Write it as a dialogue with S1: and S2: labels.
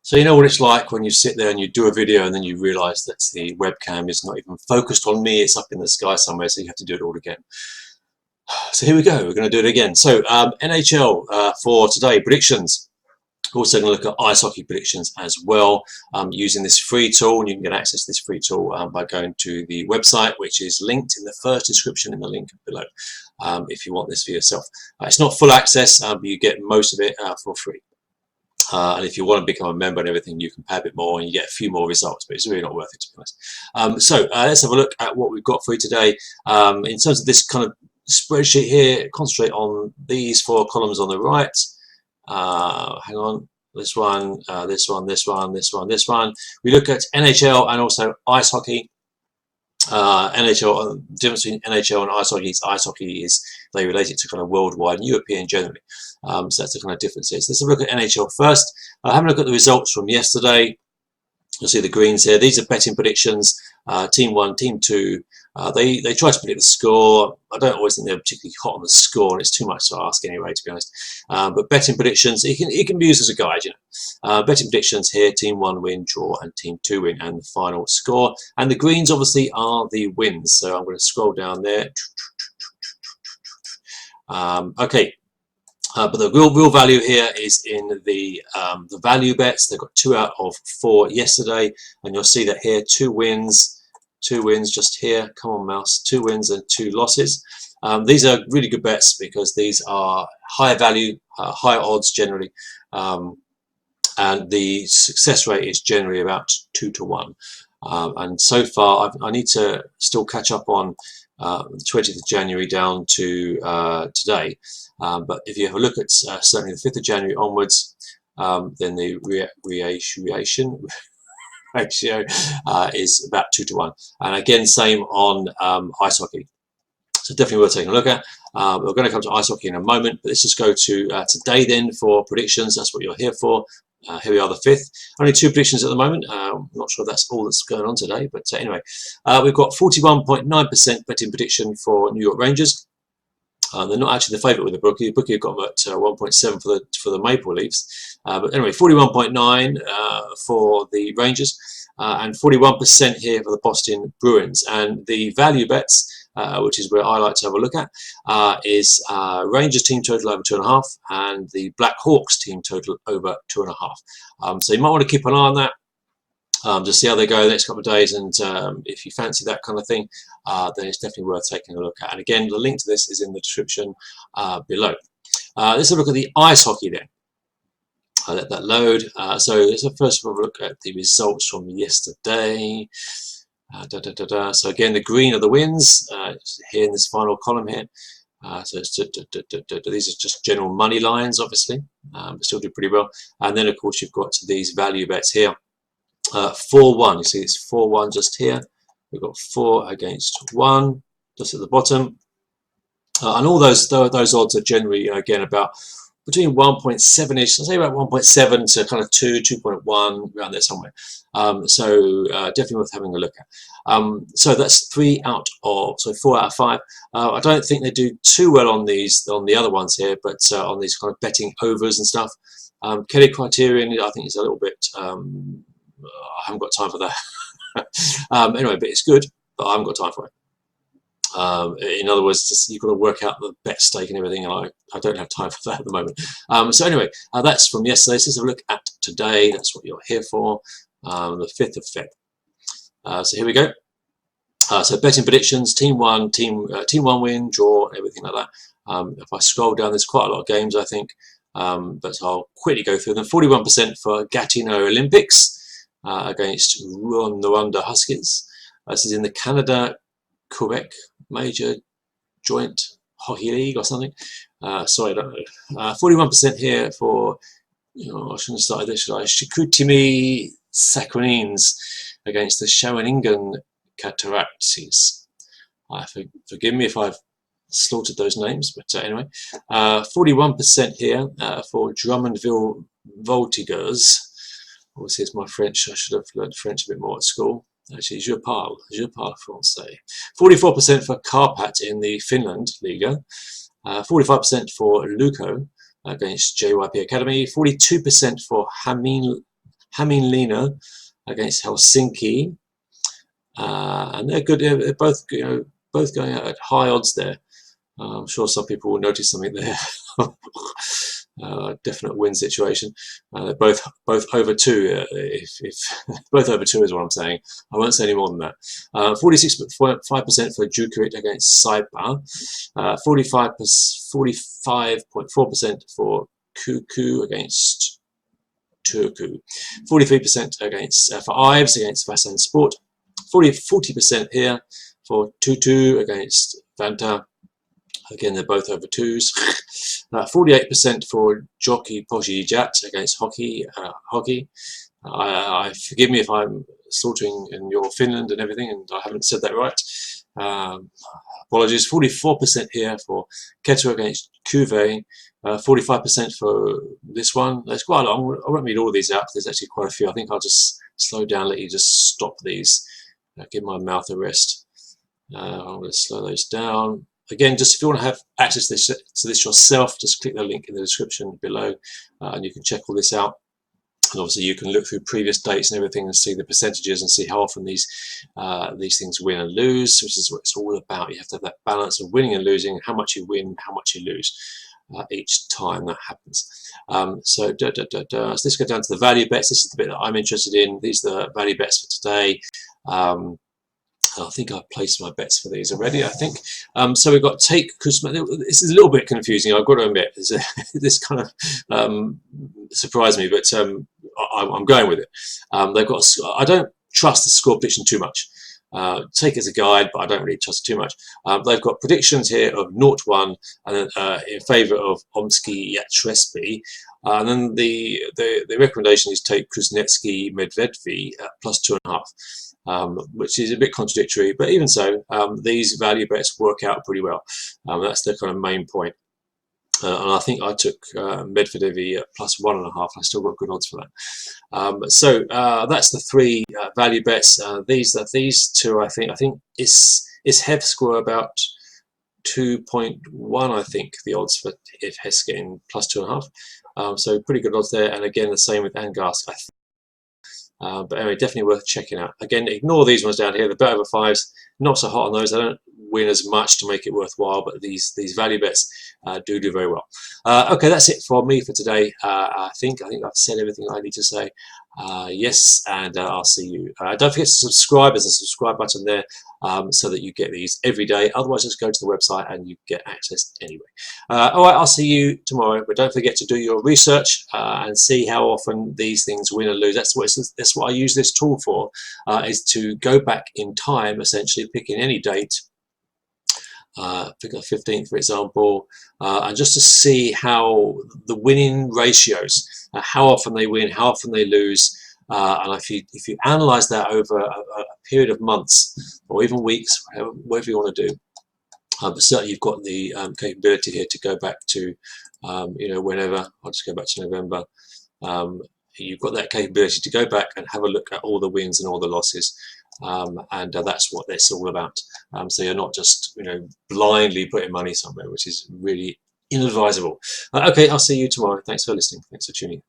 S1: So you know what it's like when you sit there and you do a video and then you realize that the webcam is not even focused on me, it's up in the sky somewhere, so you have to do it all again. So here we go, we're going to do it again. So NHL for today, predictions. Also going to look at ice hockey predictions as well, using this free tool, and you can get access to this free tool by going to the website, which is linked in the first description in the link below, if you want this for yourself. It's not full access, but you get most of it for free. And if you want to become a member and everything, you can pay a bit more and you get a few more results, but it's really not worth it, to be honest. So let's have a look at what we've got for you today. In terms of this kind of spreadsheet here, concentrate on these 4 columns on the right. Hang on, this one, this one, this one, this one, this one. We look at NHL and also ice hockey. NHL, the difference between NHL and ice hockey is they relate it to kind of worldwide and European generally. So that's the kind of differences. Let's have a look at NHL first. Have a look at the results from yesterday. You'll see the greens here. These are betting predictions. Team 1, Team 2. They try to predict the score. I don't always think they're particularly hot on the score, and it's too much to ask anyway, to be honest. But betting predictions, it can be used as a guide, you know. Betting predictions here: Team 1 win, draw, and Team 2 win, and the final score. And the greens obviously are the wins. So I'm going to scroll down there. Okay. But the real value here is in the value bets. They've got 2 out of 4 yesterday, and you'll see that here 2 wins just here. Come on, mouse. 2 wins and 2 losses. These are really good bets because these are high value, high odds generally, and the success rate is generally about 2 to 1. And so far, I need to still catch up on the 20th of January down to today. But if you have a look at certainly the 5th of January onwards, then the ratio is about 2 to 1. And again, same on ice hockey. So definitely worth taking a look at. We're going to come to ice hockey in a moment, but let's just go to today then for predictions. That's what you're here for. Here we are, the 5th. Only 2 predictions at the moment. I'm not sure that's all that's going on today, but anyway, we've got 41.9% betting prediction for New York Rangers. They're not actually the favourite with the bookie. The bookie have got them at 1.7 for the Maple Leafs. But anyway, 41.9 for the Rangers, and 41% here for the Boston Bruins. And the value bets, which is where I like to have a look at, is Rangers team total over 2.5 and the Black Hawks team total over 2.5. So you might want to keep an eye on that. Just see how they go the next couple of days, and if you fancy that kind of thing, then it's definitely worth taking a look at. And again, the link to this is in the description below. Let's have a look at the ice hockey then. I'll let that load. So let's first have a look at the results from yesterday. So again, the green are the wins here in this final column here. So these are just general money lines, obviously, but still do pretty well. And then, of course, you've got these value bets here. 4-1, you see it's 4-1 just here. We've got 4 against 1 just at the bottom, and all those odds are generally again about between 1.7ish. I'll say about 1.7 to kind of 2.1 around there somewhere. So definitely worth having a look at. So that's 4 out of 5. I don't think they do too well on the other ones here, but on these kind of betting overs and stuff. Kelly Criterion, I think, is a little bit. I haven't got time for that. Anyway, but it's good, but I haven't got time for it. In other words, just you've got to work out the bet stake and everything, and I don't have time for that at the moment. So anyway, that's from yesterday. So let's have a look at today. That's what you're here for, the 5th of Feb. So here we go. So betting predictions: Team 1 win, draw, everything like that. If I scroll down, there's quite a lot of games, I think, but I'll quickly go through them. 41% for Gatineau Olympics against Rwanda Huskies. This is in the Canada-Quebec Major Joint Hockey League or something. Sorry, I don't know. 41% here for, I shouldn't have started this, should I? Chicoutimi Saccharines against the Shawinigan Cataractes. Forgive me if I've slaughtered those names, but anyway. 41% here for Drummondville Voltigeurs. Obviously, it's my French. I should have learned French a bit more at school. Actually, je parle français. 44% for Karpat in the Finland Liga. 45% for Luko against JYP Academy. 42% for Hämeenlinna against Helsinki, and they're good. They're both, both going out at high odds there. I'm sure some people will notice something there. Definite win situation. They're both over 2. If both over 2 is what I'm saying. I won't say any more than that. 46.5% for Djokovic against Saipa. 45.4% for Kuku against Turku. 43% against for Ives against Vasan Sport. 40% here for Tutu against Vanta. Again, they're both over 2s. 48% for Jockey Pojijat against Hockey. I forgive me if I'm slaughtering in your Finland and everything, and I haven't said that right. Apologies. 44% here for Keto against Cuvée. 45% for this one. That's quite long. I won't read all of these out. There's actually quite a few. I think I'll just slow down, let you just stop these. Give my mouth a rest. I'm going to slow those down. Again, just if you want to have access to this yourself, just click the link in the description below, and you can check all this out. And obviously, you can look through previous dates and everything and see the percentages and see how often these things win and lose, which is what it's all about. You have to have that balance of winning and losing, how much you win, how much you lose each time that happens. So let's go down to the value bets. This is the bit that I'm interested in. These are the value bets for today. I think I've placed my bets for these already, I think. So we've got take Kuzma. This is a little bit confusing, I've got to admit. This kind of surprised me, but I'm going with it. They've got. I don't trust the score prediction too much. Take it as a guide, but I don't really trust it too much. They've got predictions here of 0-1 and in favour of Omsky Yatresby. And then the recommendation is take Kuznetsky Medvedevy at +2.5. Which is a bit contradictory, but even so, these value bets work out pretty well. That's the kind of main point. And I think I took Medvedevy at +1.5. I still got good odds for that. So that's the 3 value bets. These 2, I think is Hef score about 2.1. I think the odds for if Hef getting +2.5. So pretty good odds there. And again, the same with Angarsk, I think. But anyway, definitely worth checking out. Again, ignore these ones down here. The bet over 5s, not so hot on those. They don't win as much to make it worthwhile, but these value bets do very well. Okay, that's it for me for today. I think I've said everything I need to say. Yes, and I'll see you. Don't forget to subscribe. There's a subscribe button there so that you get these every day. Otherwise, just go to the website and you get access anyway. All right, I'll see you tomorrow. But don't forget to do your research and see how often these things win and lose. That's what I use this tool for, is to go back in time, essentially picking any date. Pick the 15th, for example, and just to see how the winning ratios, how often they win, how often they lose, and if you analyze that over a period of months or even weeks, whatever you want to do, but certainly you've got the capability here to go back to, whenever. I'll just go back to November. You've got that capability to go back and have a look at all the wins and all the losses. And that's what it's all about. So you're not just blindly putting money somewhere, which is really inadvisable. Okay, I'll see you tomorrow. Thanks for listening. Thanks for tuning in.